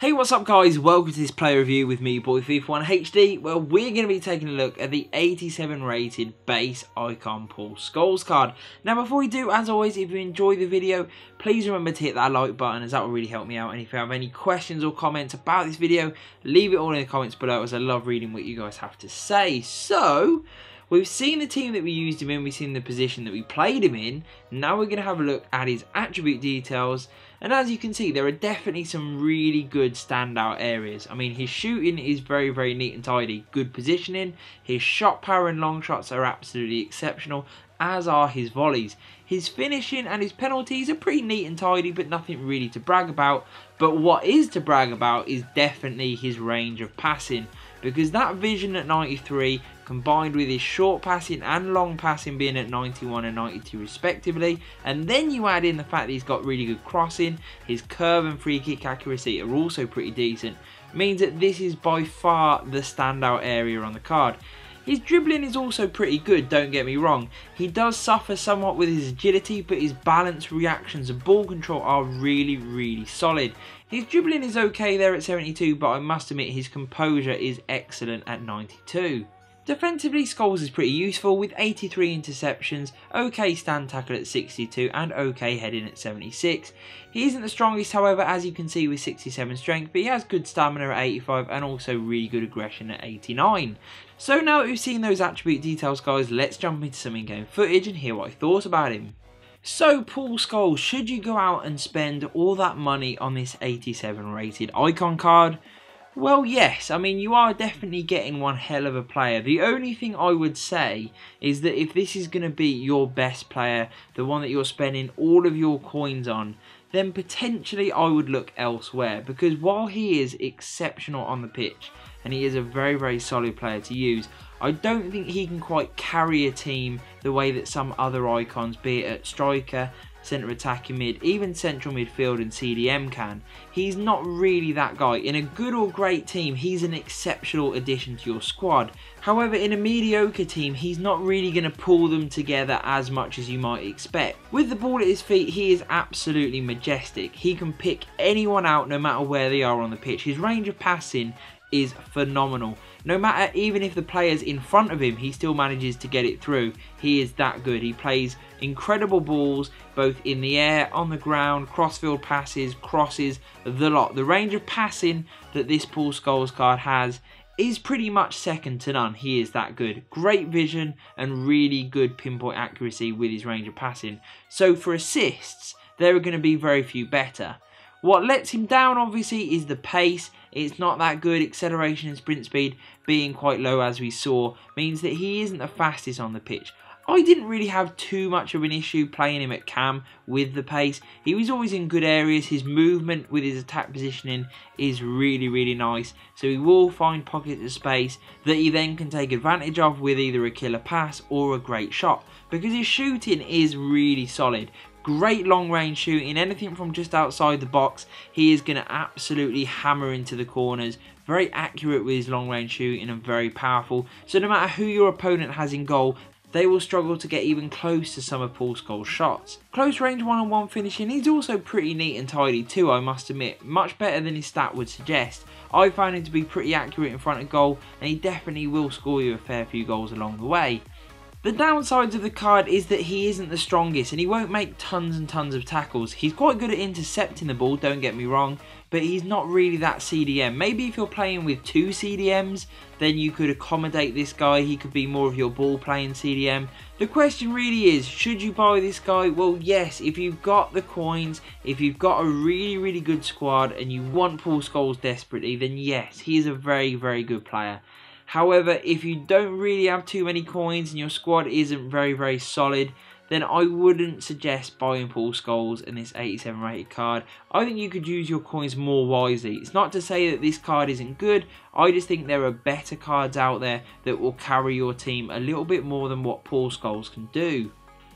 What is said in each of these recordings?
Hey, what's up guys, welcome to this player review with me, boy FIFA1HD. Well, we're going to be taking a look at the 87 rated base icon Paul Scholes card. Now before we do, as always, if you enjoy the video, please remember to hit that like button as that will really help me out. And if you have any questions or comments about this video, leave it all in the comments below as I love reading what you guys have to say. So, we've seen the team that we used him in, we've seen the position that we played him in. Now we're going to have a look at his attribute details. And as you can see, there are definitely some really good standout areas. I mean, his shooting is very, very neat and tidy. Good positioning. His shot power and long shots are absolutely exceptional, as are his volleys. His finishing and his penalties are pretty neat and tidy, but nothing really to brag about. But what is to brag about is definitely his range of passing, because that vision at 93 combined with his short passing and long passing being at 91 and 92 respectively, and then you add in the fact that he's got really good crossing, his curve and free kick accuracy are also pretty decent, means that this is by far the standout area on the card. His dribbling is also pretty good, don't get me wrong. He does suffer somewhat with his agility, but his balance, reactions and ball control are really, really solid. His dribbling is okay there at 72, but I must admit his composure is excellent at 92. Defensively, Scholes is pretty useful with 83 interceptions, okay stand tackle at 62 and okay heading at 76. He isn't the strongest, however, as you can see, with 67 strength, but he has good stamina at 85 and also really good aggression at 89. So now that we've seen those attribute details guys, let's jump into some in-game footage and hear what I thought about him. So Paul Scholes, should you go out and spend all that money on this 87 rated icon card? Well, yes. I mean, you are definitely getting one hell of a player. The only thing I would say is that if this is going to be your best player, the one that you're spending all of your coins on, then potentially I would look elsewhere, because while he is exceptional on the pitch and he is a very, very solid player to use, I don't think he can quite carry a team the way that some other icons, be it at striker, centre attacking mid, even central midfield and CDM can. He's not really that guy. In a good or great team, he's an exceptional addition to your squad. However, in a mediocre team, he's not really going to pull them together as much as you might expect. With the ball at his feet, he is absolutely majestic. He can pick anyone out no matter where they are on the pitch. His range of passing is phenomenal. No matter, even if the player's in front of him, he still manages to get it through. He is that good. He plays incredible balls, both in the air, on the ground, crossfield passes, crosses, the lot. The range of passing that this Paul Scholes card has is pretty much second to none. He is that good. Great vision and really good pinpoint accuracy with his range of passing. So for assists, there are going to be very few better. What lets him down obviously is the pace. It's not that good. Acceleration and sprint speed being quite low, as we saw, means that he isn't the fastest on the pitch. I didn't really have too much of an issue playing him at cam with the pace. He was always in good areas. His movement with his attack positioning is really, really nice. So he will find pockets of space that he then can take advantage of with either a killer pass or a great shot, because his shooting is really solid. Great long range shooting, anything from just outside the box, he is going to absolutely hammer into the corners. Very accurate with his long range shooting and very powerful. So no matter who your opponent has in goal, they will struggle to get even close to some of Paul Scholes' shots. Close range one-on-one finishing, he's also pretty neat and tidy too, I must admit. Much better than his stat would suggest. I found him to be pretty accurate in front of goal, and he definitely will score you a fair few goals along the way. The downsides of the card is that he isn't the strongest and he won't make tons and tons of tackles. He's quite good at intercepting the ball, don't get me wrong, but he's not really that CDM. Maybe if you're playing with two CDMs, then you could accommodate this guy. He could be more of your ball playing CDM. The question really is, should you buy this guy? Well, yes, if you've got the coins, if you've got a really, really good squad and you want Paul Scholes desperately, then yes, he is a very, very good player. However, if you don't really have too many coins and your squad isn't very, very solid, then I wouldn't suggest buying Paul Scholes in this 87 rated card. I think you could use your coins more wisely. It's not to say that this card isn't good, I just think there are better cards out there that will carry your team a little bit more than what Paul Scholes can do.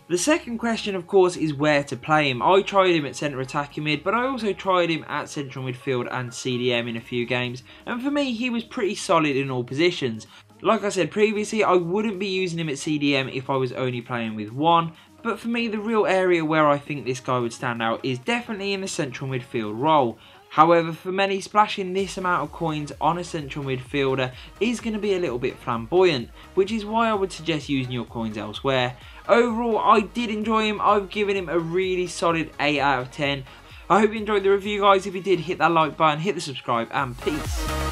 The second question, of course, is where to play him. I tried him at centre attacking mid, but I also tried him at central midfield and CDM in a few games, and for me, he was pretty solid in all positions. Like I said previously, I wouldn't be using him at CDM if I was only playing with one, but for me, the real area where I think this guy would stand out is definitely in the central midfield role. However, for many, splashing this amount of coins on a central midfielder is going to be a little bit flamboyant, which is why I would suggest using your coins elsewhere. Overall, I did enjoy him. I've given him a really solid 8 out of 10. I hope you enjoyed the review, guys. If you did, hit that like button, hit the subscribe, and peace.